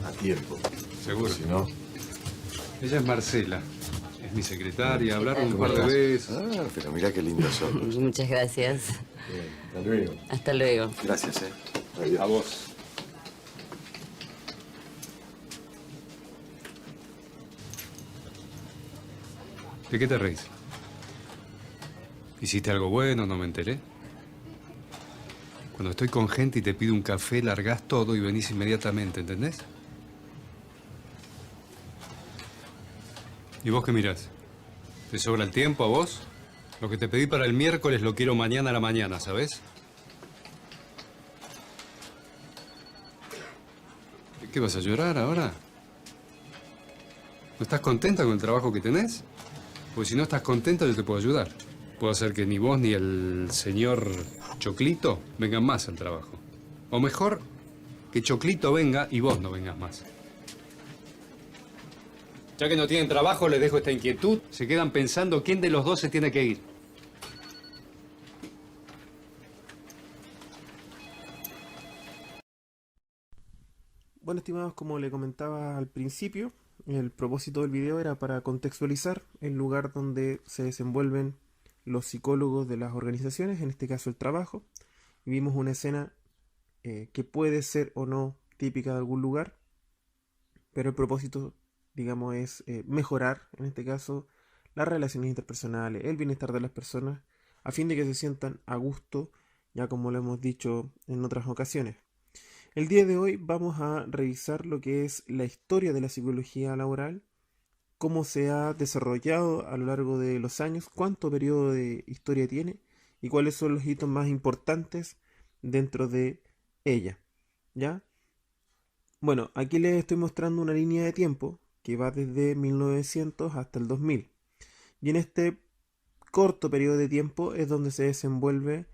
a tiempo. Seguro. Si no... Ella es Marcela. Es mi secretaria. Hablaron un par de ¿Cómo veces. estás? Ah, pero mirá qué lindos ojos. Muchas gracias. Bien, hasta luego. Hasta luego. Gracias, A vos. ¿De qué te reís? ¿Hiciste algo bueno? ¿No me enteré? Cuando estoy con gente y te pido un café, largás todo y venís inmediatamente, ¿entendés? ¿Y vos qué mirás? ¿Te sobra el tiempo a vos? Lo que te pedí para el miércoles lo quiero mañana a la mañana, ¿sabés? ¿Qué vas a llorar ahora? ¿No estás contenta con el trabajo que tenés? Porque si no estás contenta, yo te puedo ayudar. Puedo hacer que ni vos ni el señor Choclito vengan más al trabajo. O mejor, que Choclito venga y vos no vengas más. Ya que no tienen trabajo, les dejo esta inquietud. Se quedan pensando quién de los dos se tiene que ir. Bueno, estimados, como le comentaba al principio, el propósito del video era para contextualizar el lugar donde se desenvuelven los psicólogos de las organizaciones, en este caso el trabajo, y vimos una escena que puede ser o no típica de algún lugar, pero el propósito, digamos, es mejorar, en este caso, las relaciones interpersonales, el bienestar de las personas, a fin de que se sientan a gusto, ya como lo hemos dicho en otras ocasiones. El día de hoy vamos a revisar lo que es la historia de la psicología laboral, cómo se ha desarrollado a lo largo de los años, cuánto periodo de historia tiene y cuáles son los hitos más importantes dentro de ella. ¿Ya? Bueno, aquí les estoy mostrando una línea de tiempo que va desde 1900 hasta el 2000. Y en este corto periodo de tiempo es donde se desenvuelve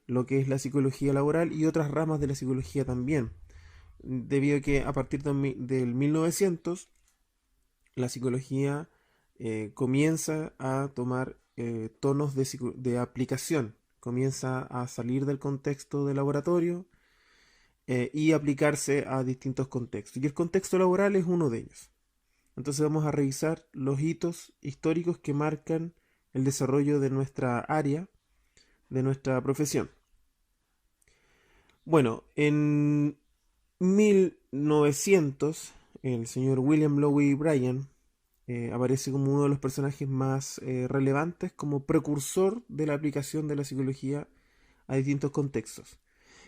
lo que es la psicología laboral y otras ramas de la psicología también, debido a que a partir del 1900 la psicología comienza a tomar tonos de aplicación, comienza a salir del contexto de laboratorio y aplicarse a distintos contextos. Y el contexto laboral es uno de ellos. Entonces vamos a revisar los hitos históricos que marcan el desarrollo de nuestra área, de nuestra profesión. Bueno, en 1900, el señor William Lowe Bryan aparece como uno de los personajes más relevantes como precursor de la aplicación de la psicología a distintos contextos.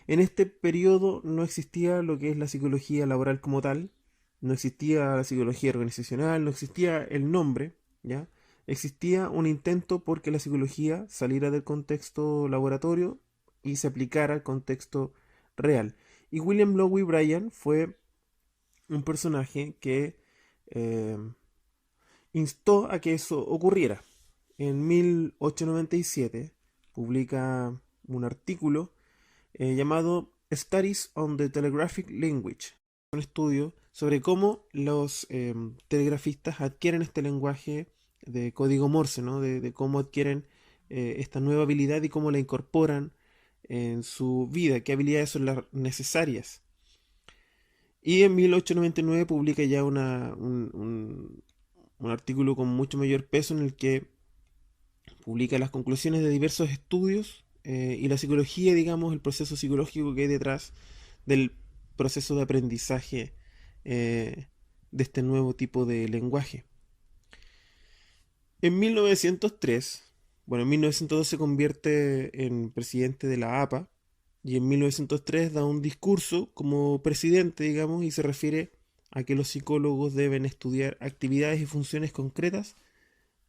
En este periodo no existía lo que es la psicología laboral como tal, no existía la psicología organizacional, no existía el nombre, ¿ya? Existía un intento por que la psicología saliera del contexto laboratorio y se aplicara al contexto real. Y William Lowe Bryan fue un personaje que instó a que eso ocurriera. En 1897 publica un artículo llamado Studies on the Telegraphic Language, un estudio sobre cómo los telegrafistas adquieren este lenguaje de código Morse, ¿no? de cómo adquieren esta nueva habilidad y cómo la incorporan en su vida, qué habilidades son las necesarias. Y en 1899 publica ya un artículo con mucho mayor peso en el que publica las conclusiones de diversos estudios y la psicología, digamos, el proceso psicológico que hay detrás del proceso de aprendizaje de este nuevo tipo de lenguaje. En 1903, bueno, en 1902 se convierte en presidente de la APA y en 1903 da un discurso como presidente, digamos, y se refiere a que los psicólogos deben estudiar actividades y funciones concretas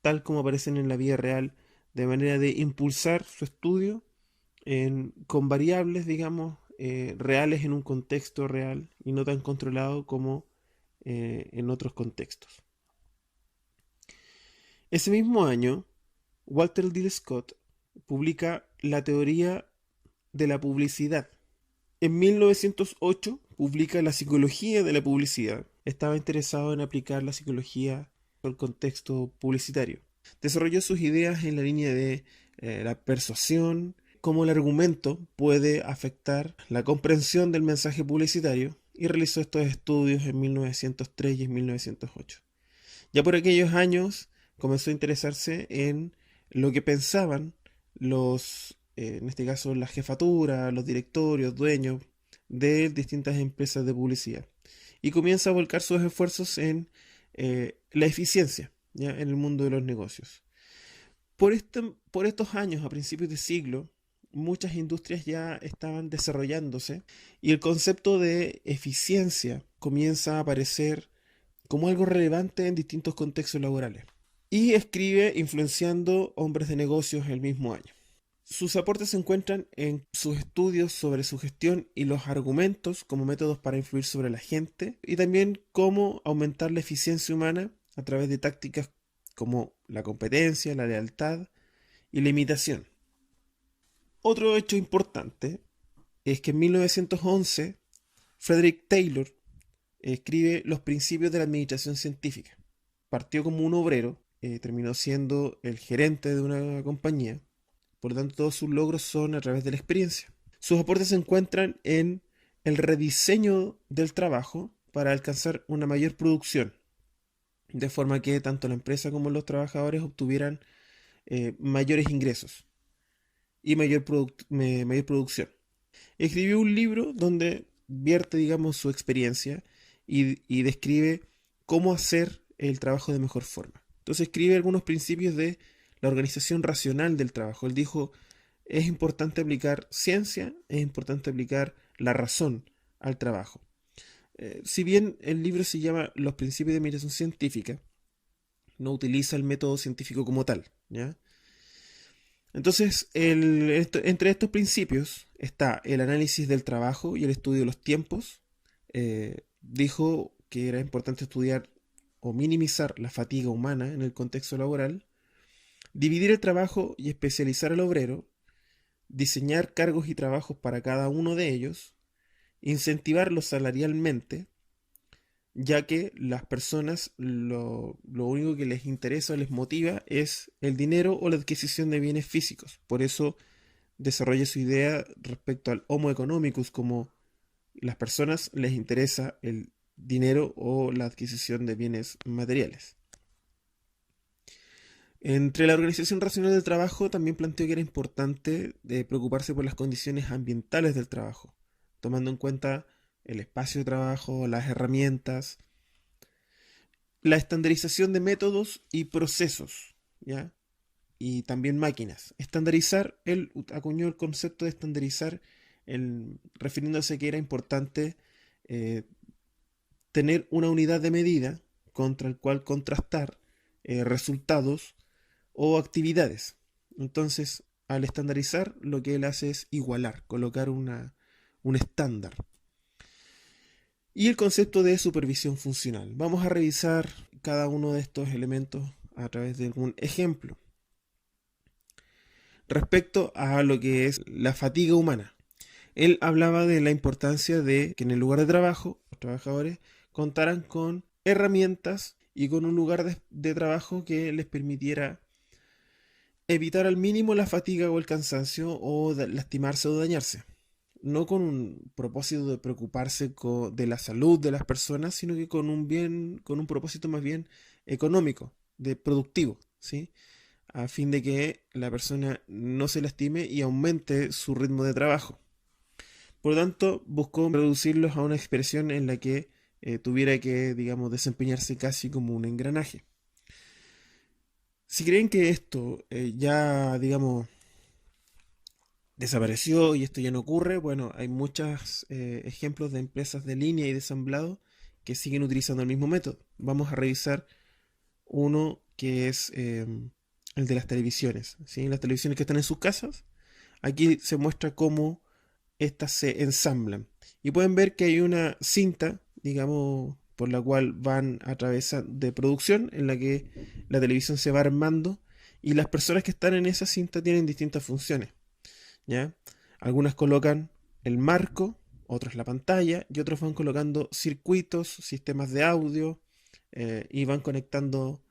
tal como aparecen en la vida real, de manera de impulsar su estudio con variables, digamos, reales en un contexto real y no tan controlado como en otros contextos. Ese mismo año, Walter D. Scott publica la teoría de la publicidad. En 1908 publica la psicología de la publicidad. Estaba interesado en aplicar la psicología al contexto publicitario. Desarrolló sus ideas en la línea de la persuasión, cómo el argumento puede afectar la comprensión del mensaje publicitario y realizó estos estudios en 1903 y en 1908. Ya por aquellos años comenzó a interesarse en lo que pensaban en este caso, la jefatura, los directorios, dueños de distintas empresas de publicidad. Y comienza a volcar sus esfuerzos en la eficiencia, ¿ya? En el mundo de los negocios. Por estos años, a principios de siglo, muchas industrias ya estaban desarrollándose y el concepto de eficiencia comienza a aparecer como algo relevante en distintos contextos laborales. Y escribe influenciando hombres de negocios el mismo año. Sus aportes se encuentran en sus estudios sobre su gestión y los argumentos como métodos para influir sobre la gente y también cómo aumentar la eficiencia humana a través de tácticas como la competencia, la lealtad y la imitación. Otro hecho importante es que en 1911 Frederick Taylor escribe Los principios de la administración científica. Partió como un obrero, terminó siendo el gerente de una compañía, por lo tanto todos sus logros son a través de la experiencia. Sus aportes se encuentran en el rediseño del trabajo para alcanzar una mayor producción, de forma que tanto la empresa como los trabajadores obtuvieran mayores ingresos y mayor producción. Escribió un libro donde vierte, digamos, su experiencia y describe cómo hacer el trabajo de mejor forma. Entonces escribe algunos principios de la organización racional del trabajo. Él dijo, es importante aplicar ciencia, es importante aplicar la razón al trabajo. Si bien el libro se llama Los principios de administración científica, no utiliza el método científico como tal, ¿ya? Entonces, entre estos principios está el análisis del trabajo y el estudio de los tiempos. Dijo que era importante estudiar o minimizar la fatiga humana en el contexto laboral, dividir el trabajo y especializar al obrero, diseñar cargos y trabajos para cada uno de ellos, incentivarlos salarialmente, ya que las personas lo único que les interesa o les motiva es el dinero o la adquisición de bienes físicos. Por eso desarrolla su idea respecto al Homo economicus, como las personas les interesa el dinero o la adquisición de bienes materiales. Entre la organización racional del trabajo también planteó que era importante preocuparse por las condiciones ambientales del trabajo, tomando en cuenta el espacio de trabajo, las herramientas, la estandarización de métodos y procesos, ¿ya? Y también máquinas. Estandarizar, él acuñó el concepto de estandarizar, refiriéndose a que era importante tener una unidad de medida contra el cual contrastar resultados o actividades. Entonces, al estandarizar, lo que él hace es igualar, colocar un estándar. Y el concepto de supervisión funcional. Vamos a revisar cada uno de estos elementos a través de algún ejemplo. Respecto a lo que es la fatiga humana, él hablaba de la importancia de que en el lugar de trabajo los trabajadores contaran con herramientas y con un lugar de trabajo que les permitiera evitar al mínimo la fatiga o el cansancio o lastimarse o dañarse. No con un propósito de preocuparse de la salud de las personas, sino que con un propósito más bien económico, de productivo, ¿sí? A fin de que la persona no se lastime y aumente su ritmo de trabajo. Por lo tanto, buscó reducirlos a una expresión en la que tuviera que, digamos, desempeñarse casi como un engranaje. Si creen que esto ya, digamos, desapareció y esto ya no ocurre, bueno, hay muchos ejemplos de empresas de línea y de ensamblado que siguen utilizando el mismo método. Vamos a revisar uno que es el de las televisiones, ¿sí? Las televisiones que están en sus casas. Aquí se muestra cómo estas se ensamblan. Y pueden ver que hay una cinta, digamos, por la cual van a través de producción, en la que la televisión se va armando y las personas que están en esa cinta tienen distintas funciones, ¿ya? Algunas colocan el marco, otros la pantalla y otros van colocando circuitos, sistemas de audio y van conectando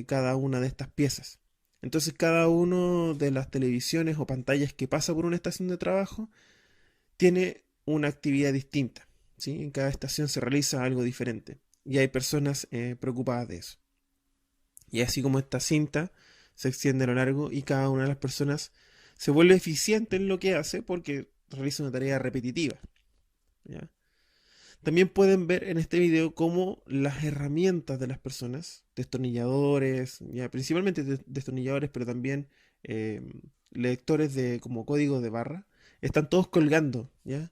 cada una de estas piezas. Entonces cada una de las televisiones o pantallas que pasa por una estación de trabajo tiene una actividad distinta. ¿sí? En cada estación se realiza algo diferente y hay personas preocupadas de eso. Y así como esta cinta se extiende a lo largo y cada una de las personas se vuelve eficiente en lo que hace porque realiza una tarea repetitiva, ¿ya? También pueden ver en este video cómo las herramientas de las personas, destornilladores, ya, principalmente destornilladores, pero también eh, lectores de como código de barra, están todos colgando, ¿ya?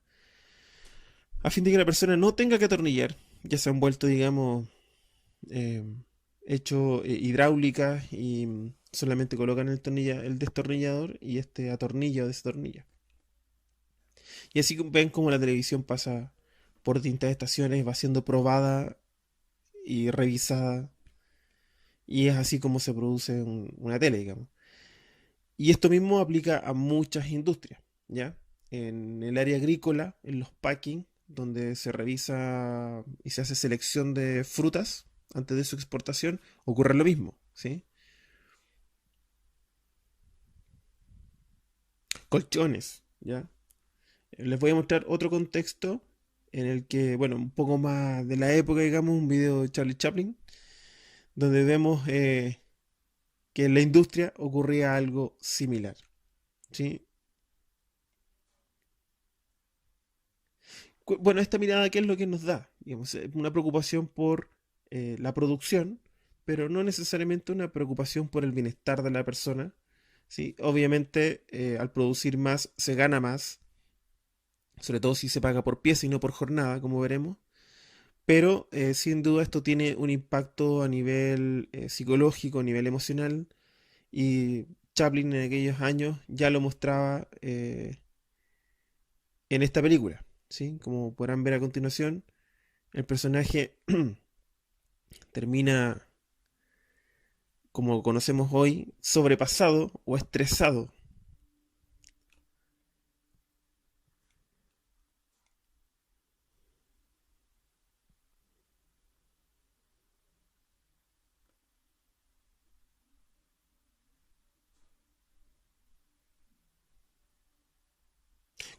A fin de que la persona no tenga que atornillar, ya se han vuelto, digamos, eh, hecho hidráulicas y solamente colocan el destornillador y este atornilla o destornilla. Y así ven como la televisión pasa por distintas estaciones, va siendo probada y revisada, y es así como se produce una tele, digamos. Y esto mismo aplica a muchas industrias, ¿ya? En el área agrícola, en los packing, donde se revisa y se hace selección de frutas antes de su exportación, ocurre lo mismo, ¿sí? Colchones, ¿ya? Les voy a mostrar otro contexto en el que, bueno, un poco más de la época, digamos, un video de Charlie Chaplin, donde vemos que en la industria ocurría algo similar, ¿sí? Bueno, esta mirada, ¿qué es lo que nos da? Digamos, una preocupación por la producción, pero no necesariamente una preocupación por el bienestar de la persona, ¿sí? Obviamente, al producir más, se gana más, sobre todo si se paga por pieza y no por jornada, como veremos. Pero sin duda esto tiene un impacto a nivel psicológico, a nivel emocional, y Chaplin en aquellos años ya lo mostraba en esta película, ¿sí? Como podrán ver a continuación, el personaje termina, como conocemos hoy, sobrepasado o estresado.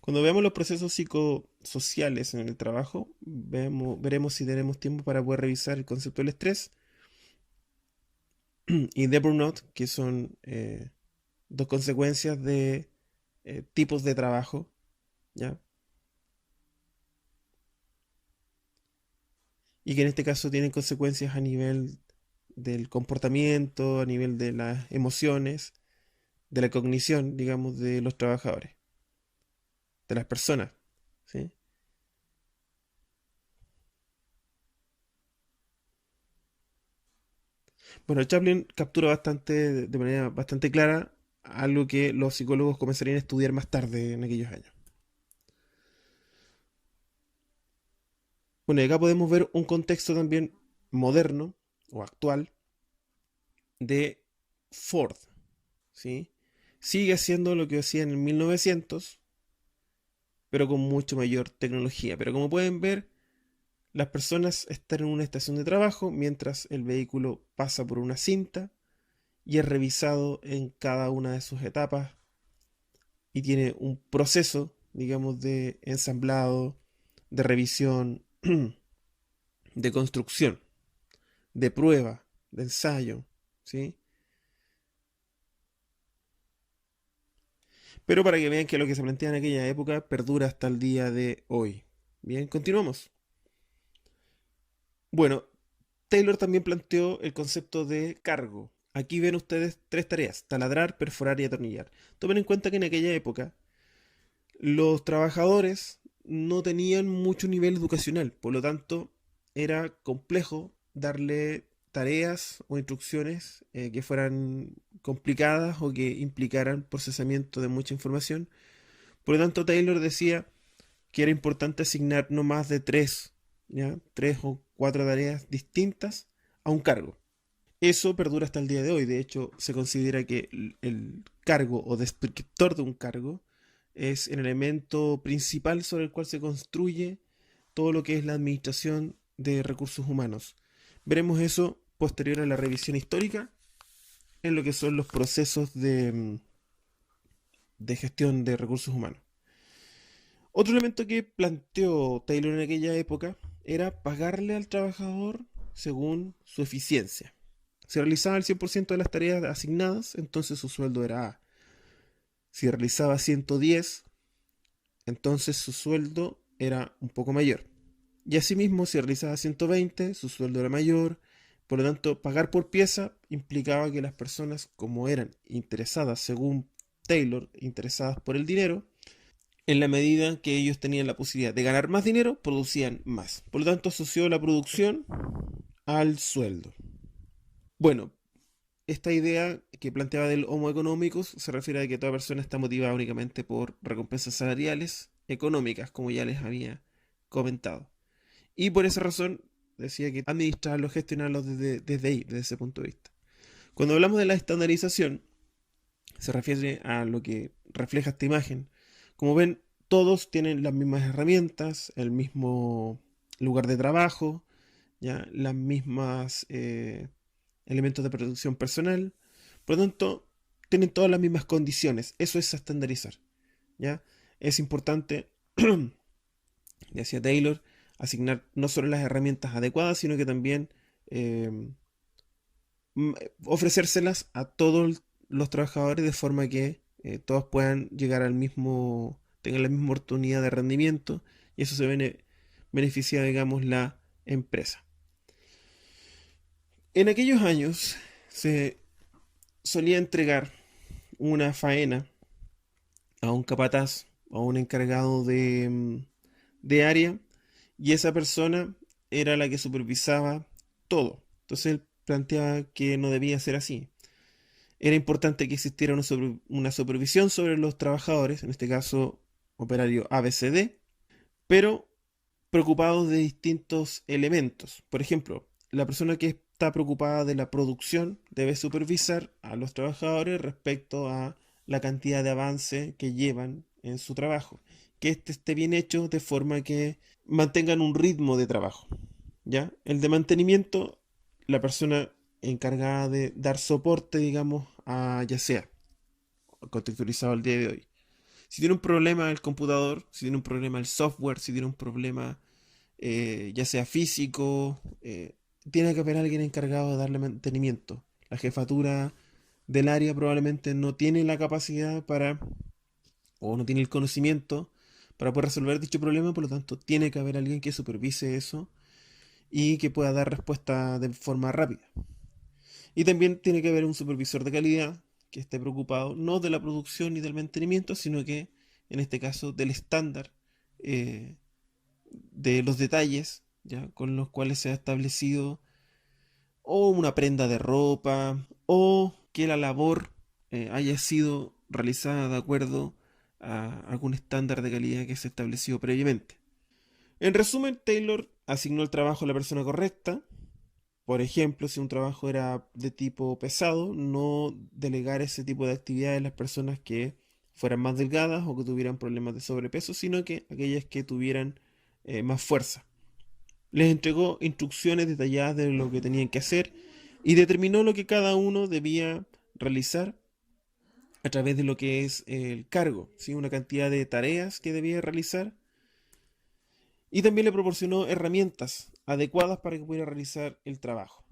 Cuando veamos los procesos psicosociales en el trabajo, veremos si tenemos tiempo para poder revisar el concepto del estrés y de burnout, que son dos consecuencias de tipos de trabajo, ¿ya? Y que en este caso tienen consecuencias a nivel del comportamiento, a nivel de las emociones, de la cognición, digamos, de los trabajadores, de las personas, ¿sí? Bueno, Chaplin captura bastante, de manera bastante clara, algo que los psicólogos comenzarían a estudiar más tarde en aquellos años. Bueno, y acá podemos ver un contexto también moderno o actual de Ford, ¿sí? Sigue haciendo lo que hacía en el 1900, pero con mucho mayor tecnología. Pero como pueden ver, las personas están en una estación de trabajo mientras el vehículo pasa por una cinta y es revisado en cada una de sus etapas y tiene un proceso, digamos, de ensamblado, de revisión, de construcción, de prueba, de ensayo, ¿sí? Pero para que vean que lo que se plantea en aquella época perdura hasta el día de hoy. Bien, continuamos. Bueno, Taylor también planteó el concepto de cargo. Aquí ven ustedes tres tareas: taladrar, perforar y atornillar. Tomen en cuenta que en aquella época los trabajadores no tenían mucho nivel educacional, por lo tanto era complejo darle tareas o instrucciones que fueran complicadas o que implicaran procesamiento de mucha información. Por lo tanto, Taylor decía que era importante asignar no más de tres, ¿ya? Tres o cuatro tareas distintas a un cargo. Eso perdura hasta el día de hoy. De hecho, se considera que el cargo o descriptor de un cargo es el elemento principal sobre el cual se construye todo lo que es la administración de recursos humanos. Veremos eso posterior a la revisión histórica en lo que son los procesos de gestión de recursos humanos. Otro elemento que planteó Taylor en aquella época era pagarle al trabajador según su eficiencia. Si realizaba el 100% de las tareas asignadas, entonces su sueldo era A. Si realizaba 110, entonces su sueldo era un poco mayor. Y asimismo, si realizaba 120, su sueldo era mayor. Por lo tanto, pagar por pieza implicaba que las personas, como eran interesadas, según Taylor, interesadas por el dinero, en la medida que ellos tenían la posibilidad de ganar más dinero, producían más. Por lo tanto, asoció la producción al sueldo. Bueno, esta idea que planteaba del Homo economicus se refiere a que toda persona está motivada únicamente por recompensas salariales económicas, como ya les había comentado. Y por esa razón decía que administrarlo, gestionarlo desde ahí, desde ese punto de vista. Cuando hablamos de la estandarización, se refiere a lo que refleja esta imagen. Como ven, todos tienen las mismas herramientas, el mismo lugar de trabajo, ¿ya? Las mismas elementos de protección personal. Por lo tanto, tienen todas las mismas condiciones. Eso es estandarizar, ¿ya? Es importante, decía Taylor, asignar no solo las herramientas adecuadas, sino que también ofrecérselas a todos los trabajadores de forma que todos puedan llegar al mismo, tengan la misma oportunidad de rendimiento y eso se beneficia, digamos, la empresa. En aquellos años se solía entregar una faena a un capataz o a un encargado de área y esa persona era la que supervisaba todo. Entonces él planteaba que no debía ser así. Era importante que existiera una supervisión sobre los trabajadores, en este caso operario ABCD, pero preocupados de distintos elementos. Por ejemplo, la persona que está preocupada de la producción debe supervisar a los trabajadores respecto a la cantidad de avance que llevan en su trabajo. Que este esté bien hecho de forma que mantengan un ritmo de trabajo. ¿Ya? El de mantenimiento, la persona encargada de dar soporte, digamos, a ya sea contextualizado al día de hoy. Si tiene un problema el computador, si tiene un problema el software, si tiene un problema ya sea físico, tiene que haber alguien encargado de darle mantenimiento. La jefatura del área probablemente no tiene la capacidad para, o no tiene el conocimiento para poder resolver dicho problema, por lo tanto tiene que haber alguien que supervise eso y que pueda dar respuesta de forma rápida. Y también tiene que haber un supervisor de calidad que esté preocupado no de la producción ni del mantenimiento, sino que en este caso del estándar, de los detalles, ¿ya? Con los cuales se ha establecido o una prenda de ropa o que la labor haya sido realizada de acuerdo a algún estándar de calidad que se estableció previamente. En resumen, Taylor asignó el trabajo a la persona correcta. Por ejemplo, si un trabajo era de tipo pesado, no delegar ese tipo de actividades a las personas que fueran más delgadas o que tuvieran problemas de sobrepeso, sino que aquellas que tuvieran más fuerza. Les entregó instrucciones detalladas de lo que tenían que hacer y determinó lo que cada uno debía realizar a través de lo que es el cargo, ¿sí? Una cantidad de tareas que debía realizar y también le proporcionó herramientas adecuadas para que pudiera realizar el trabajo.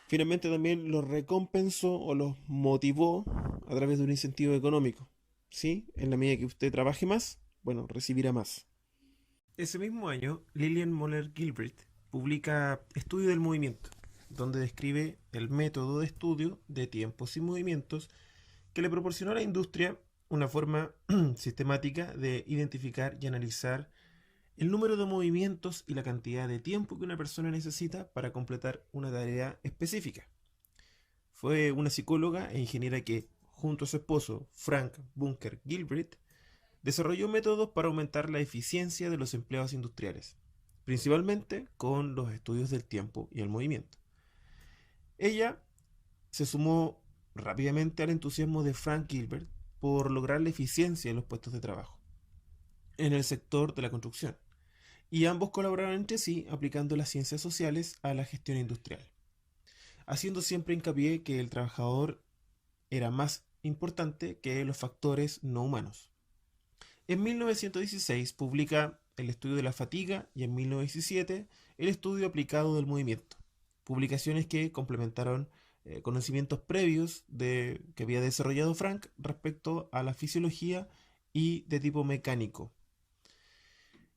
Finalmente también los recompensó o los motivó a través de un incentivo económico, ¿sí? En la medida que usted trabaje más, bueno, recibirá más. Ese mismo año, Lillian Moller Gilbert publica Estudio del Movimiento, donde describe el método de estudio de tiempos y movimientos que le proporcionó a la industria una forma sistemática de identificar y analizar el número de movimientos y la cantidad de tiempo que una persona necesita para completar una tarea específica. Fue una psicóloga e ingeniera que, junto a su esposo, Frank Bunker Gilbert, desarrolló métodos para aumentar la eficiencia de los empleados industriales, principalmente con los estudios del tiempo y el movimiento. Ella se sumó rápidamente al entusiasmo de Frank Gilbert por lograr la eficiencia en los puestos de trabajo en el sector de la construcción, y ambos colaboraron entre sí aplicando las ciencias sociales a la gestión industrial, haciendo siempre hincapié que el trabajador era más importante que los factores no humanos. En 1916 publica El estudio de la fatiga y en 1917 El estudio aplicado del movimiento, publicaciones que complementaron conocimientos previos que había desarrollado Frank respecto a la fisiología y de tipo mecánico.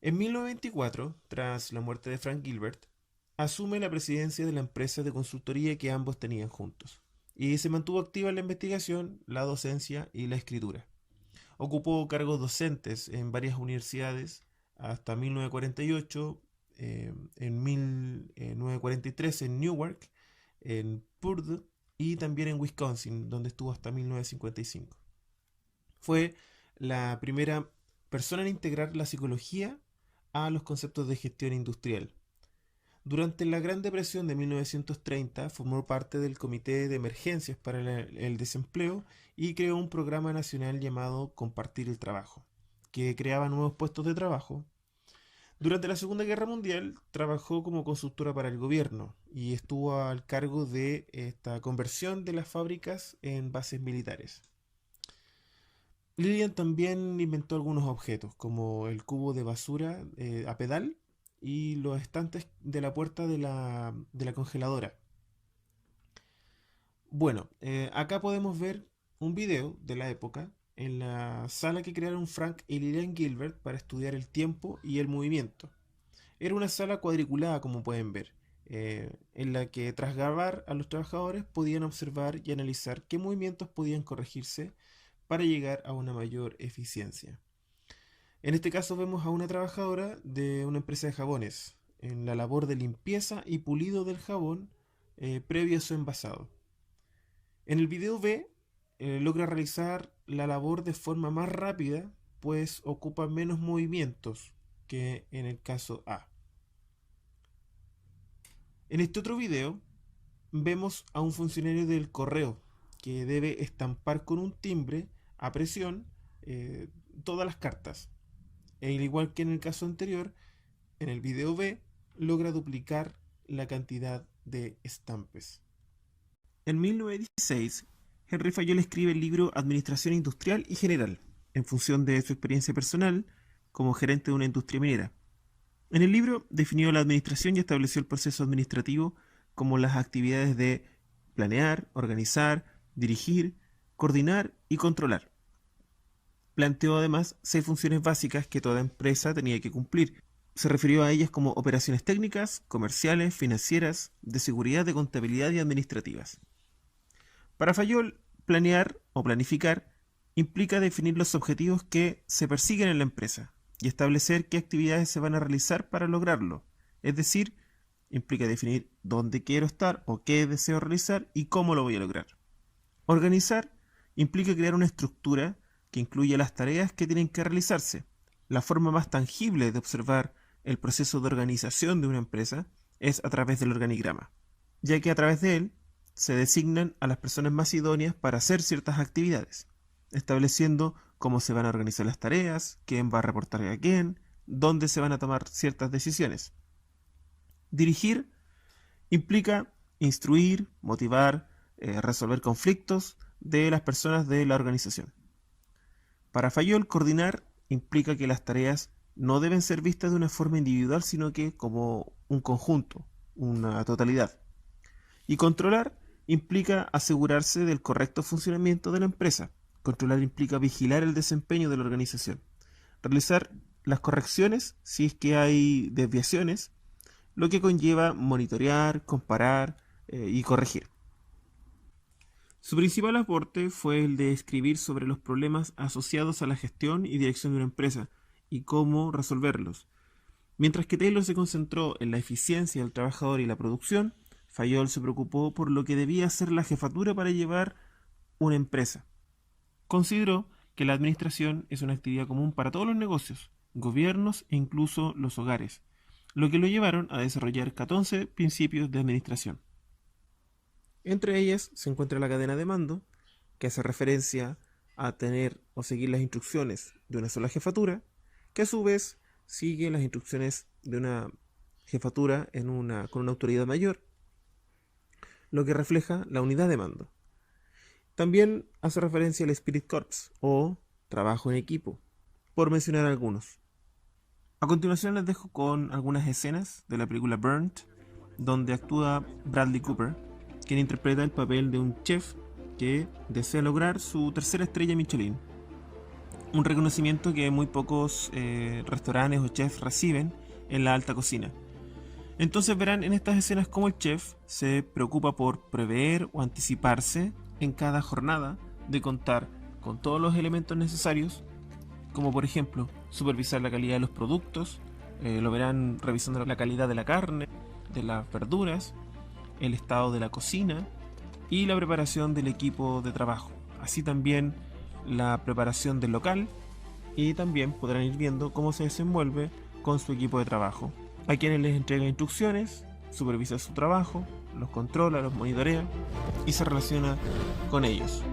En 1924, tras la muerte de Frank Gilbert, asume la presidencia de la empresa de consultoría que ambos tenían juntos, y se mantuvo activa en la investigación, la docencia y la escritura. Ocupó cargos docentes en varias universidades hasta 1948, en 1943 en Newark, en Purdue y también en Wisconsin, donde estuvo hasta 1955. Fue la primera persona en integrar la psicología a los conceptos de gestión industrial. Durante la Gran Depresión de 1930 formó parte del Comité de Emergencias para el Desempleo y creó un programa nacional llamado Compartir el Trabajo, que creaba nuevos puestos de trabajo. Durante la Segunda Guerra Mundial trabajó como consultora para el gobierno y estuvo al cargo de esta conversión de las fábricas en bases militares. Lillian también inventó algunos objetos, como el cubo de basura a pedal y los estantes de la puerta de la congeladora. Bueno, acá podemos ver un video de la época en la sala que crearon Frank y Lillian Gilbert para estudiar el tiempo y el movimiento. Era una sala cuadriculada, como pueden ver, en la que tras grabar a los trabajadores podían observar y analizar qué movimientos podían corregirse para llegar a una mayor eficiencia. En este caso vemos a una trabajadora de una empresa de jabones en la labor de limpieza y pulido del jabón previo a su envasado. En el video B logra realizar la labor de forma más rápida, pues ocupa menos movimientos que en el caso A. En este otro video vemos a un funcionario del correo que debe estampar con un timbre a presión todas las cartas. E al igual que en el caso anterior, en el video B logra duplicar la cantidad de estampes. En 1916, Henry Fayol escribe el libro Administración Industrial y General, en función de su experiencia personal como gerente de una industria minera. En el libro definió la administración y estableció el proceso administrativo como las actividades de planear, organizar, dirigir, coordinar y controlar. Planteó además 6 funciones básicas que toda empresa tenía que cumplir. Se refirió a ellas como operaciones técnicas, comerciales, financieras, de seguridad, de contabilidad y administrativas. Para Fayol, planear o planificar implica definir los objetivos que se persiguen en la empresa y establecer qué actividades se van a realizar para lograrlo. Es decir, implica definir dónde quiero estar o qué deseo realizar y cómo lo voy a lograr. Organizar implica crear una estructura que incluya las tareas que tienen que realizarse. La forma más tangible de observar el proceso de organización de una empresa es a través del organigrama, ya que a través de él se designan a las personas más idóneas para hacer ciertas actividades, estableciendo cómo se van a organizar las tareas, quién va a reportar a quién, dónde se van a tomar ciertas decisiones. Dirigir implica instruir, motivar, resolver conflictos de las personas de la organización. Para Fayol, coordinar implica que las tareas no deben ser vistas de una forma individual, sino que como un conjunto, una totalidad. Y controlar implica asegurarse del correcto funcionamiento de la empresa. Controlar implica vigilar el desempeño de la organización, realizar las correcciones si es que hay desviaciones, lo que conlleva monitorear, comparar y corregir. Su principal aporte fue el de escribir sobre los problemas asociados a la gestión y dirección de una empresa y cómo resolverlos. Mientras que Taylor se concentró en la eficiencia del trabajador y la producción, Fayol se preocupó por lo que debía hacer la jefatura para llevar una empresa. Consideró que la administración es una actividad común para todos los negocios, gobiernos e incluso los hogares, lo que lo llevaron a desarrollar 14 principios de administración. Entre ellas se encuentra la cadena de mando, que hace referencia a tener o seguir las instrucciones de una sola jefatura, que a su vez sigue las instrucciones de una jefatura con una autoridad mayor, lo que refleja la unidad de mando. También hace referencia al Spirit Corps o trabajo en equipo. por mencionar algunos. A continuación les dejo con algunas escenas de la película Burnt, donde actúa Bradley Cooper, quien interpreta el papel de un chef que desea lograr su tercera estrella Michelin. Un reconocimiento que muy pocos restaurantes o chefs reciben en la alta cocina. Entonces verán en estas escenas cómo el chef se preocupa por prever o anticiparse en cada jornada de contar con todos los elementos necesarios, como por ejemplo supervisar la calidad de los productos, lo verán revisando la calidad de la carne, de las verduras, el estado de la cocina y la preparación del equipo de trabajo, así también la preparación del local, y también podrán ir viendo cómo se desenvuelve con su equipo de trabajo, a quienes les entrega instrucciones, supervisa su trabajo, los controla, los monitorea y se relaciona con ellos.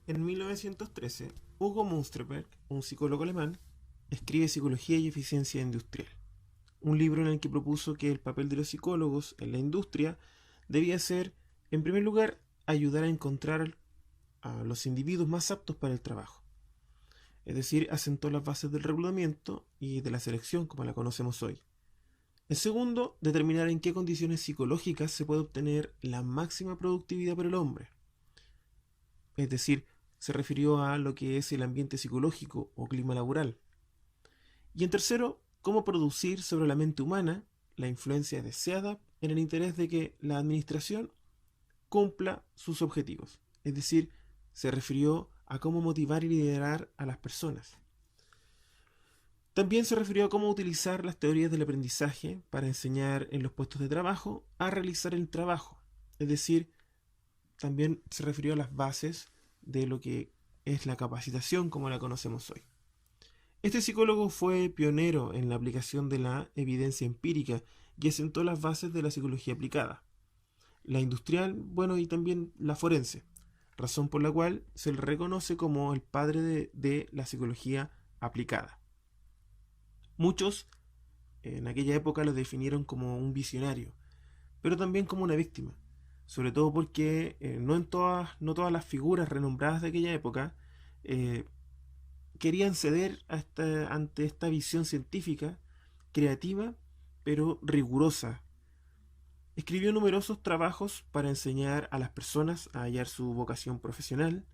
En 1913, Hugo Münsterberg, un psicólogo alemán, escribe Psicología y Eficiencia Industrial, un libro en el que propuso que el papel de los psicólogos en la industria debía ser, en primer lugar, ayudar a encontrar a los individuos más aptos para el trabajo. Es decir, asentó las bases del reclutamiento y de la selección como la conocemos hoy. En segundo, determinar en qué condiciones psicológicas se puede obtener la máxima productividad para el hombre. Es decir, se refirió a lo que es el ambiente psicológico o clima laboral. Y en tercero, cómo producir sobre la mente humana la influencia deseada en el interés de que la administración cumpla sus objetivos. Es decir, se refirió a cómo motivar y liderar a las personas. También se refirió a cómo utilizar las teorías del aprendizaje para enseñar en los puestos de trabajo a realizar el trabajo. Es decir, también se refirió a las bases de lo que es la capacitación como la conocemos hoy. Este psicólogo fue pionero en la aplicación de la evidencia empírica y asentó las bases de la psicología aplicada, la industrial, y también la forense, razón por la cual se le reconoce como el padre de la psicología aplicada. Muchos en aquella época lo definieron como un visionario, pero también como una víctima, sobre todo porque no todas las figuras renombradas de aquella época querían ceder ante esta visión científica, creativa, pero rigurosa. Escribió numerosos trabajos para enseñar a las personas a hallar su vocación profesional.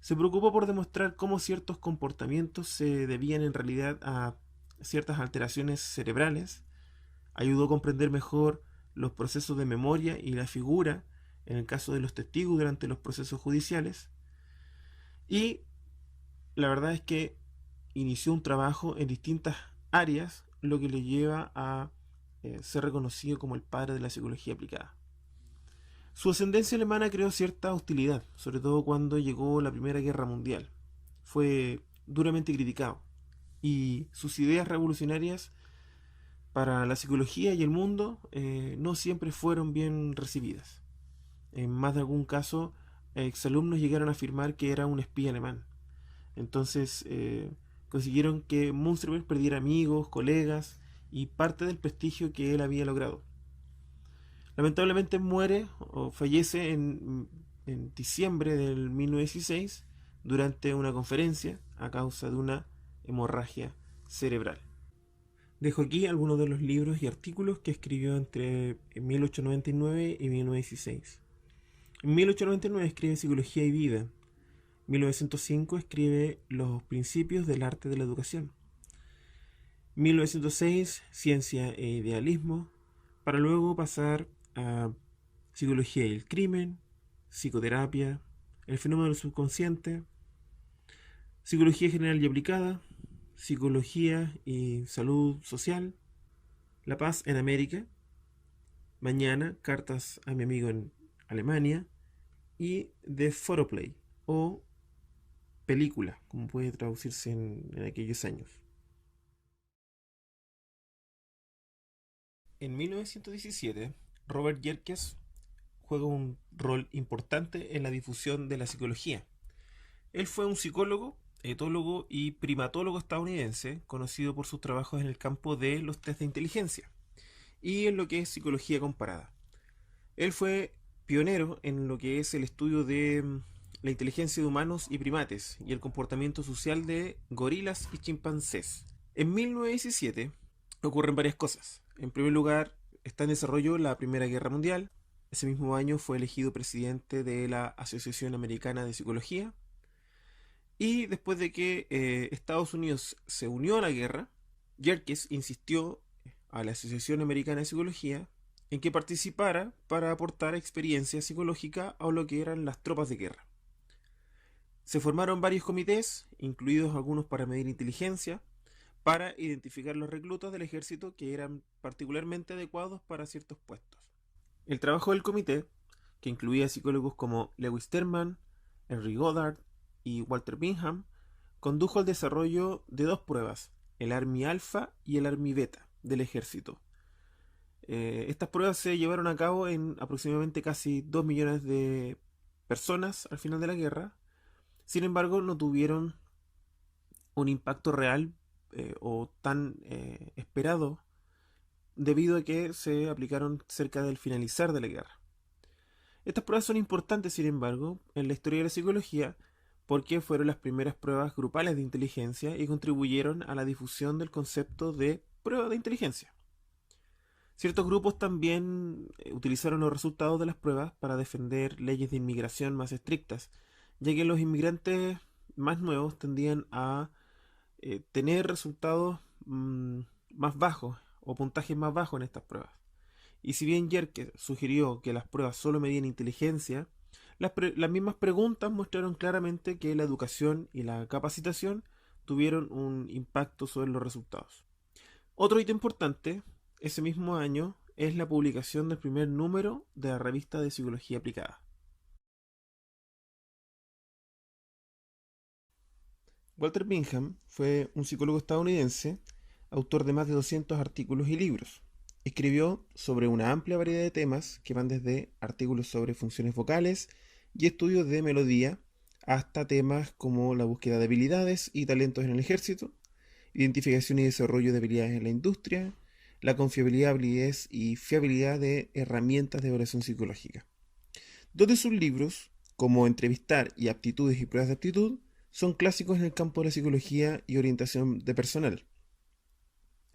Se preocupó por demostrar cómo ciertos comportamientos se debían en realidad a ciertas alteraciones cerebrales. Ayudó a comprender mejor los procesos de memoria y la figura en el caso de los testigos durante los procesos judiciales. Y la verdad es que inició un trabajo en distintas áreas, lo que le lleva a ser reconocido como el padre de la psicología aplicada. Su ascendencia alemana creó cierta hostilidad, sobre todo cuando llegó la Primera Guerra Mundial. Fue duramente criticado y sus ideas revolucionarias para la psicología y el mundo no siempre fueron bien recibidas. En más de algún caso, exalumnos llegaron a afirmar que era un espía alemán. Entonces consiguieron que Münsterberg perdiera amigos, colegas y parte del prestigio que él había logrado. Lamentablemente muere o fallece en diciembre del 1916 durante una conferencia a causa de una hemorragia cerebral. Dejo aquí algunos de los libros y artículos que escribió entre 1899 y 1916. En 1899 escribe Psicología y Vida. 1905 escribe Los principios del arte de la educación. 1906, Ciencia e idealismo, para luego pasar a Psicología y el crimen, Psicoterapia, el fenómeno del subconsciente, Psicología general y aplicada, Psicología y salud social, La paz en América, Mañana, cartas a mi amigo en Alemania, y The Photoplay, o película, como puede traducirse en aquellos años. En 1917, Robert Yerkes juega un rol importante en la difusión de la psicología. Él fue un psicólogo, etólogo y primatólogo estadounidense, conocido por sus trabajos en el campo de los test de inteligencia y en lo que es psicología comparada. Él fue pionero en lo que es el estudio de la inteligencia de humanos y primates y el comportamiento social de gorilas y chimpancés. En 1917 ocurren varias cosas. En primer lugar, está en desarrollo la Primera Guerra Mundial. Ese mismo año fue elegido presidente de la Asociación Americana de Psicología. Y después de que Estados Unidos se unió a la guerra, Yerkes insistió a la Asociación Americana de Psicología en que participara para aportar experiencia psicológica a lo que eran las tropas de guerra. Se formaron varios comités, incluidos algunos para medir inteligencia, para identificar los reclutas del ejército que eran particularmente adecuados para ciertos puestos. El trabajo del comité, que incluía psicólogos como Lewis Terman, Henry Goddard y Walter Bingham, condujo al desarrollo de dos pruebas, el Army Alpha y el Army Beta del ejército. Estas pruebas se llevaron a cabo en aproximadamente casi 2 millones de personas al final de la guerra. Sin embargo, no tuvieron un impacto real o tan esperado debido a que se aplicaron cerca del finalizar de la guerra. Estas pruebas son importantes, sin embargo, en la historia de la psicología porque fueron las primeras pruebas grupales de inteligencia y contribuyeron a la difusión del concepto de prueba de inteligencia. Ciertos grupos también utilizaron los resultados de las pruebas para defender leyes de inmigración más estrictas, ya que los inmigrantes más nuevos tendían a tener resultados más bajos o puntajes más bajos en estas pruebas. Y si bien Yerkes sugirió que las pruebas solo medían inteligencia, las mismas preguntas mostraron claramente que la educación y la capacitación tuvieron un impacto sobre los resultados. Otro hito importante, ese mismo año, es la publicación del primer número de la revista de Psicología Aplicada. Walter Bingham fue un psicólogo estadounidense, autor de más de 200 artículos y libros. Escribió sobre una amplia variedad de temas que van desde artículos sobre funciones vocales y estudios de melodía hasta temas como la búsqueda de habilidades y talentos en el ejército, identificación y desarrollo de habilidades en la industria, la confiabilidad, validez y fiabilidad de herramientas de evaluación psicológica. Dos de sus libros, como Entrevistar y Aptitudes y Pruebas de Aptitud, son clásicos en el campo de la psicología y orientación de personal.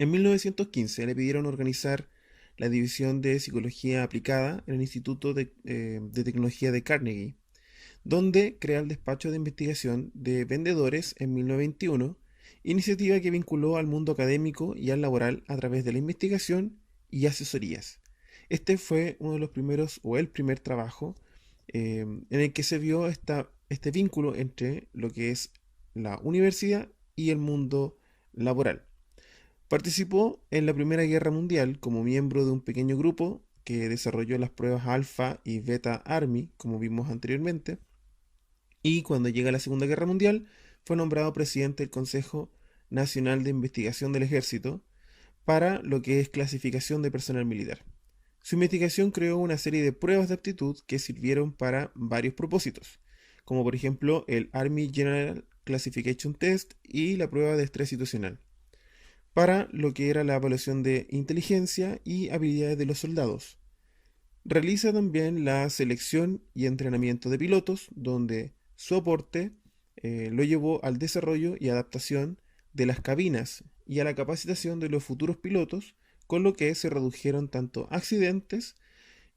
En 1915 le pidieron organizar la división de Psicología Aplicada en el Instituto de Tecnología de Carnegie, donde crea el despacho de investigación de vendedores en 1921, iniciativa que vinculó al mundo académico y al laboral a través de la investigación y asesorías. Este fue uno de los primeros, o el primer trabajo, en el que se vio este vínculo entre lo que es la universidad y el mundo laboral. Participó en la Primera Guerra Mundial como miembro de un pequeño grupo que desarrolló las pruebas Alpha y Beta Army, como vimos anteriormente, y cuando llega la Segunda Guerra Mundial fue nombrado presidente del Consejo Nacional de Investigación del Ejército para lo que es clasificación de personal militar. Su investigación creó una serie de pruebas de aptitud que sirvieron para varios propósitos, como por ejemplo el Army General Classification Test y la prueba de estrés situacional, para lo que era la evaluación de inteligencia y habilidades de los soldados. Realiza también la selección y entrenamiento de pilotos, donde su aporte lo llevó al desarrollo y adaptación de las cabinas y a la capacitación de los futuros pilotos, con lo que se redujeron tanto accidentes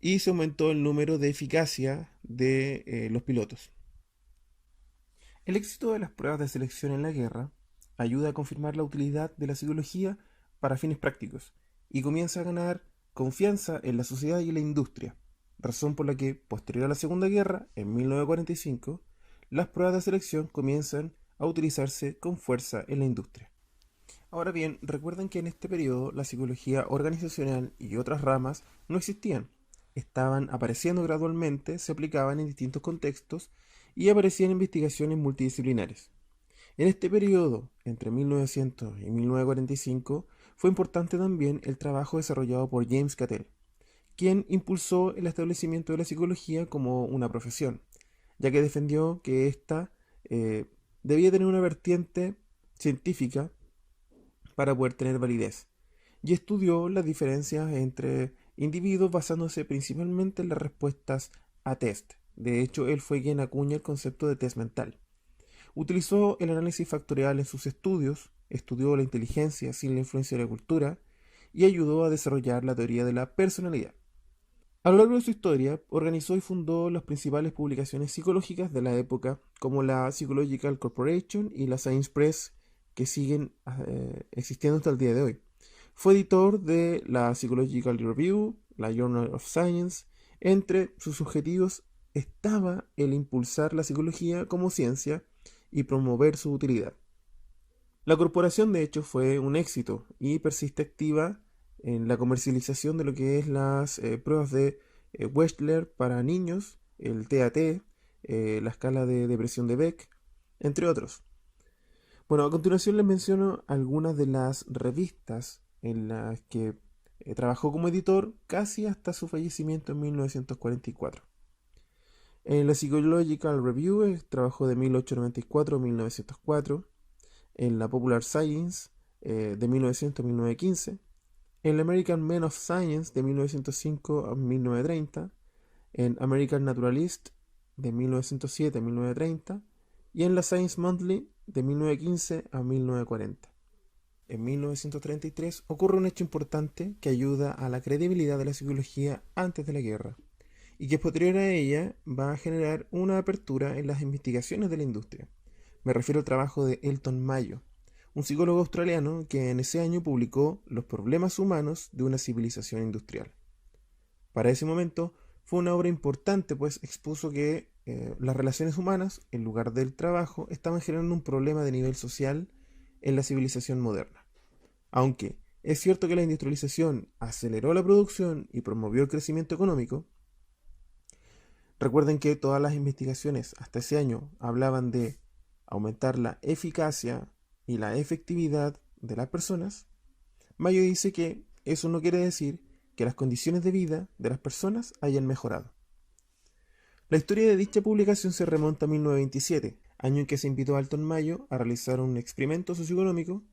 y se aumentó el número de eficacia de los pilotos. El éxito de las pruebas de selección en la guerra ayuda a confirmar la utilidad de la psicología para fines prácticos y comienza a ganar confianza en la sociedad y en la industria, razón por la que, posterior a la Segunda Guerra, en 1945, las pruebas de selección comienzan a utilizarse con fuerza en la industria. Ahora bien, recuerden que en este periodo la psicología organizacional y otras ramas no existían. Estaban apareciendo gradualmente, se aplicaban en distintos contextos y aparecían investigaciones multidisciplinares. En este periodo, entre 1900 y 1945, fue importante también el trabajo desarrollado por James Cattell, quien impulsó el establecimiento de la psicología como una profesión, ya que defendió que ésta debía tener una vertiente científica para poder tener validez, y estudió las diferencias entre individuos basándose principalmente en las respuestas a test. De hecho, él fue quien acuña el concepto de test mental. Utilizó el análisis factorial en sus estudios, estudió la inteligencia sin la influencia de la cultura y ayudó a desarrollar la teoría de la personalidad. A lo largo de su historia, organizó y fundó las principales publicaciones psicológicas de la época, como la Psychological Corporation y la Science Press, que siguen existiendo hasta el día de hoy. Fue editor de la Psychological Review, la Journal of Science. Entre sus objetivos estaba el impulsar la psicología como ciencia y promover su utilidad. La corporación, de hecho, fue un éxito y persiste activa en la comercialización de lo que es las pruebas de Wechsler para niños, el TAT, la escala de depresión de Beck, entre otros. Bueno, a continuación les menciono algunas de las revistas en las que trabajó como editor casi hasta su fallecimiento en 1944. En la Psychological Review trabajó de 1894 a 1904, en la Popular Science de 1900 a 1915, en la American Men of Science de 1905 a 1930, en American Naturalist de 1907 a 1930 y en la Science Monthly de 1915 a 1940. En 1933 ocurre un hecho importante que ayuda a la credibilidad de la psicología antes de la guerra y que posterior a ella va a generar una apertura en las investigaciones de la industria. Me refiero al trabajo de Elton Mayo, un psicólogo australiano que en ese año publicó Los problemas humanos de una civilización industrial. Para ese momento fue una obra importante, pues expuso que las relaciones humanas, en lugar del trabajo, estaban generando un problema de nivel social en la civilización moderna. Aunque es cierto que la industrialización aceleró la producción y promovió el crecimiento económico, recuerden que todas las investigaciones hasta ese año hablaban de aumentar la eficacia y la efectividad de las personas. Mayo dice que eso no quiere decir que las condiciones de vida de las personas hayan mejorado. La historia de dicha publicación se remonta a 1927, año en que se invitó a Elton Mayo a realizar un experimento socioeconómico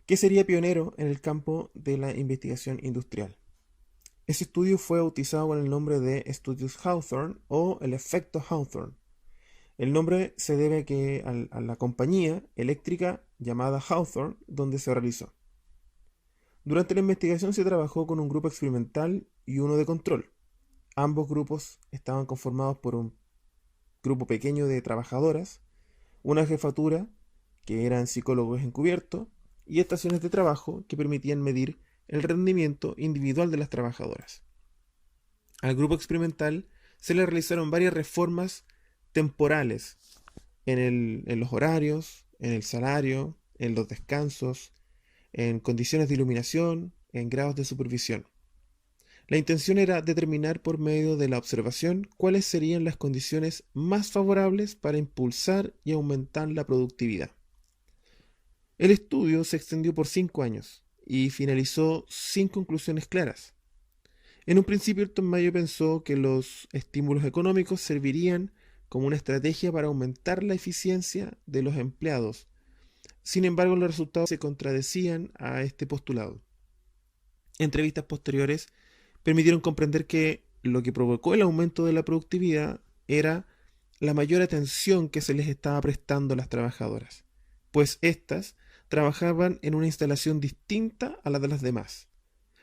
que sería pionero en el campo de la investigación industrial. Ese estudio fue bautizado con el nombre de Estudios Hawthorne o el efecto Hawthorne. El nombre se debe a la compañía eléctrica llamada Hawthorne donde se realizó. Durante la investigación se trabajó con un grupo experimental y uno de control. Ambos grupos estaban conformados por un grupo pequeño de trabajadoras, una jefatura, que eran psicólogos encubiertos, y estaciones de trabajo que permitían medir el rendimiento individual de las trabajadoras. Al grupo experimental se le realizaron varias reformas temporales en los horarios, en el salario, en los descansos, en condiciones de iluminación, en grados de supervisión. La intención era determinar por medio de la observación cuáles serían las condiciones más favorables para impulsar y aumentar la productividad. El estudio se extendió por 5 años y finalizó sin conclusiones claras. En un principio, Elton Mayo pensó que los estímulos económicos servirían como una estrategia para aumentar la eficiencia de los empleados. Sin embargo, los resultados se contradecían a este postulado. Entrevistas posteriores permitieron comprender que lo que provocó el aumento de la productividad era la mayor atención que se les estaba prestando a las trabajadoras, pues éstas trabajaban en una instalación distinta a la de las demás,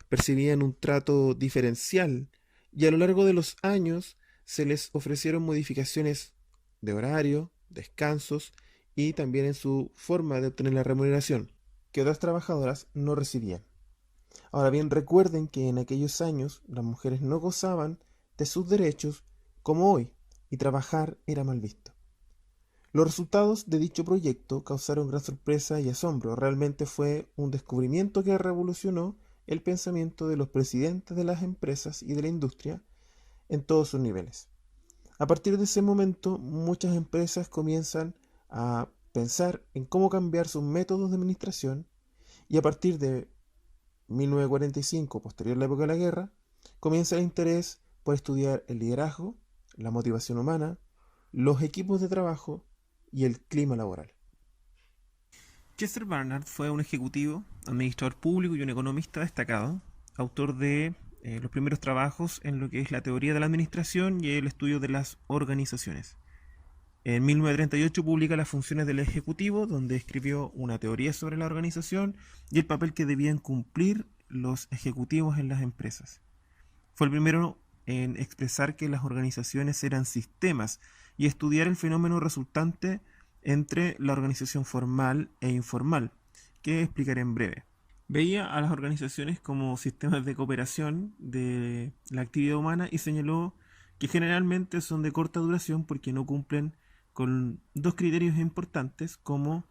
percibían un trato diferencial y a lo largo de los años se les ofrecieron modificaciones de horario, descansos y también en su forma de obtener la remuneración, que otras trabajadoras no recibían. Ahora bien, recuerden que en aquellos años las mujeres no gozaban de sus derechos como hoy, y trabajar era mal visto. Los resultados de dicho proyecto causaron gran sorpresa y asombro. Realmente fue un descubrimiento que revolucionó el pensamiento de los presidentes de las empresas y de la industria en todos sus niveles. A partir de ese momento, muchas empresas comienzan a pensar en cómo cambiar sus métodos de administración, y a partir de 1945, posterior a la época de la guerra, comienza el interés por estudiar el liderazgo, la motivación humana, los equipos de trabajo y el clima laboral. Chester Barnard fue un ejecutivo, administrador público y un economista destacado, autor de los primeros trabajos en lo que es la teoría de la administración y el estudio de las organizaciones. En 1938 publica Las funciones del ejecutivo, donde escribió una teoría sobre la organización y el papel que debían cumplir los ejecutivos en las empresas. Fue el primero en expresar que las organizaciones eran sistemas y estudiar el fenómeno resultante entre la organización formal e informal, que explicaré en breve. Veía a las organizaciones como sistemas de cooperación de la actividad humana y señaló que generalmente son de corta duración porque no cumplen con dos criterios importantes como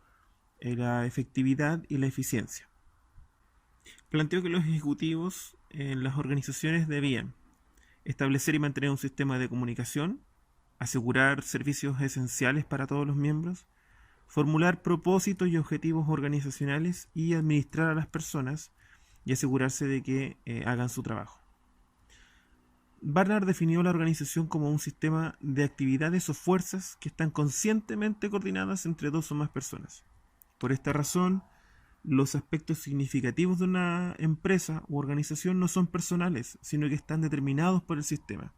la efectividad y la eficiencia. Planteó que los ejecutivos en las organizaciones debían establecer y mantener un sistema de comunicación, asegurar servicios esenciales para todos los miembros, formular propósitos y objetivos organizacionales y administrar a las personas y asegurarse de que hagan su trabajo. Barnard definió la organización como un sistema de actividades o fuerzas que están conscientemente coordinadas entre dos o más personas. Por esta razón, los aspectos significativos de una empresa u organización no son personales, sino que están determinados por el sistema,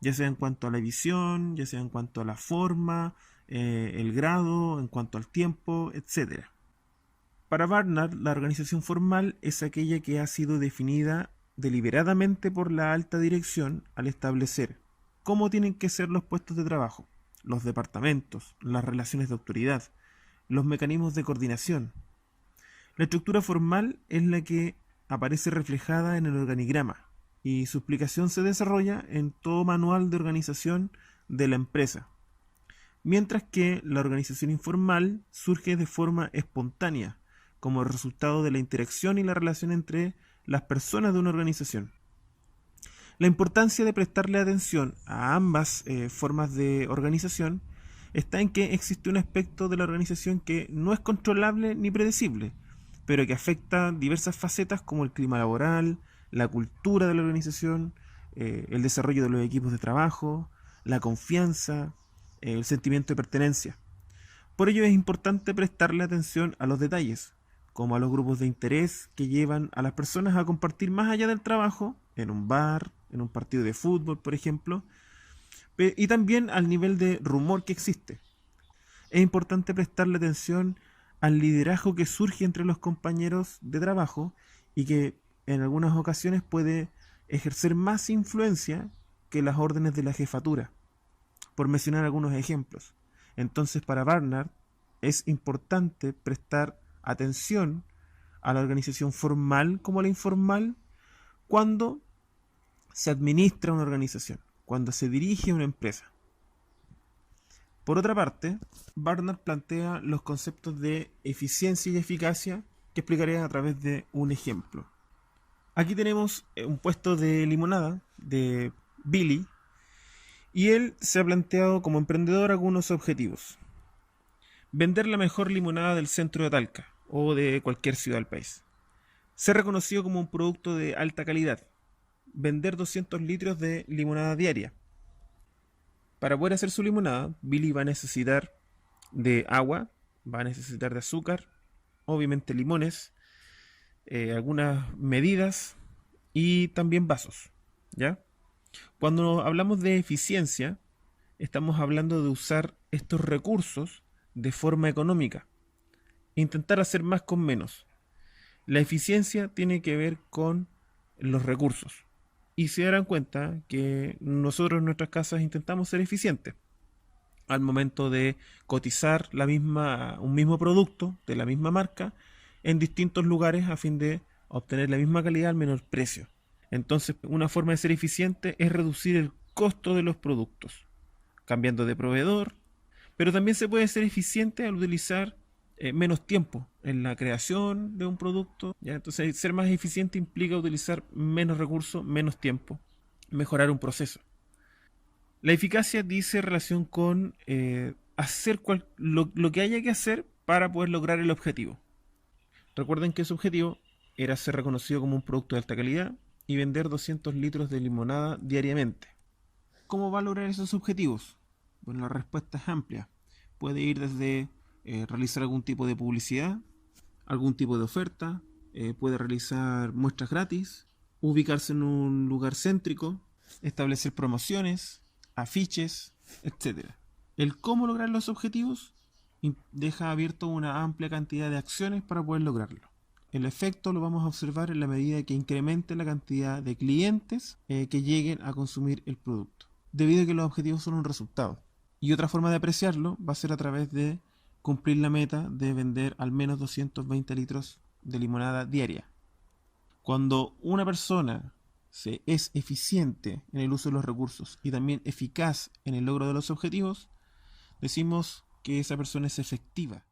ya sea en cuanto a la visión, ya sea en cuanto a la forma, el grado, en cuanto al tiempo, etc. Para Barnard, la organización formal es aquella que ha sido definida deliberadamente por la alta dirección al establecer cómo tienen que ser los puestos de trabajo, los departamentos, las relaciones de autoridad, los mecanismos de coordinación. La estructura formal es la que aparece reflejada en el organigrama y su explicación se desarrolla en todo manual de organización de la empresa, mientras que la organización informal surge de forma espontánea como resultado de la interacción y la relación entre las personas de una organización. La importancia de prestarle atención a ambas formas de organización está en que existe un aspecto de la organización que no es controlable ni predecible, pero que afecta diversas facetas como el clima laboral, la cultura de la organización, el desarrollo de los equipos de trabajo, la confianza, el sentimiento de pertenencia. Por ello es importante prestarle atención a los detalles, como a los grupos de interés que llevan a las personas a compartir más allá del trabajo, en un bar, en un partido de fútbol, por ejemplo, y también al nivel de rumor que existe. Es importante prestarle atención al liderazgo que surge entre los compañeros de trabajo y que en algunas ocasiones puede ejercer más influencia que las órdenes de la jefatura, por mencionar algunos ejemplos. Entonces, para Barnard es importante prestar atención a la organización formal como a la informal cuando se administra una organización, cuando se dirige una empresa. Por otra parte, Barnard plantea los conceptos de eficiencia y eficacia que explicaré a través de un ejemplo. Aquí tenemos un puesto de limonada de Billy y él se ha planteado como emprendedor algunos objetivos. Vender la mejor limonada del centro de Talca o de cualquier ciudad del país. Ser reconocido como un producto de alta calidad. Vender 200 litros de limonada diaria. Para poder hacer su limonada, Billy va a necesitar de agua, va a necesitar de azúcar, obviamente limones, algunas medidas y también vasos, ¿ya? Cuando hablamos de eficiencia, estamos hablando de usar estos recursos de forma económica. Intentar hacer más con menos. La eficiencia tiene que ver con los recursos. Y se darán cuenta que nosotros en nuestras casas intentamos ser eficientes. al momento de cotizar un mismo producto de la misma marca en distintos lugares a fin de obtener la misma calidad al menor precio. Entonces, una forma de ser eficiente es reducir el costo de los productos, cambiando de proveedor, pero también se puede ser eficiente al utilizar menos tiempo en la creación de un producto, ¿ya? Entonces, ser más eficiente implica utilizar menos recursos, menos tiempo, mejorar un proceso. La eficacia dice relación con hacer lo que haya que hacer para poder lograr el objetivo. Recuerden que ese objetivo era ser reconocido como un producto de alta calidad y vender 200 litros de limonada diariamente. ¿Cómo va a lograr esos objetivos? Bueno, la respuesta es amplia. Puede ir desde realizar algún tipo de publicidad, algún tipo de oferta, puede realizar muestras gratis, ubicarse en un lugar céntrico, establecer promociones, afiches, etc. El cómo lograr los objetivos deja abierto una amplia cantidad de acciones para poder lograrlo. El efecto lo vamos a observar en la medida que incremente la cantidad de clientes que lleguen a consumir el producto, debido a que los objetivos son un resultado. Y otra forma de apreciarlo va a ser a través de cumplir la meta de vender al menos 220 litros de limonada diaria. Cuando una persona es eficiente en el uso de los recursos y también eficaz en el logro de los objetivos, decimos que esa persona es efectiva.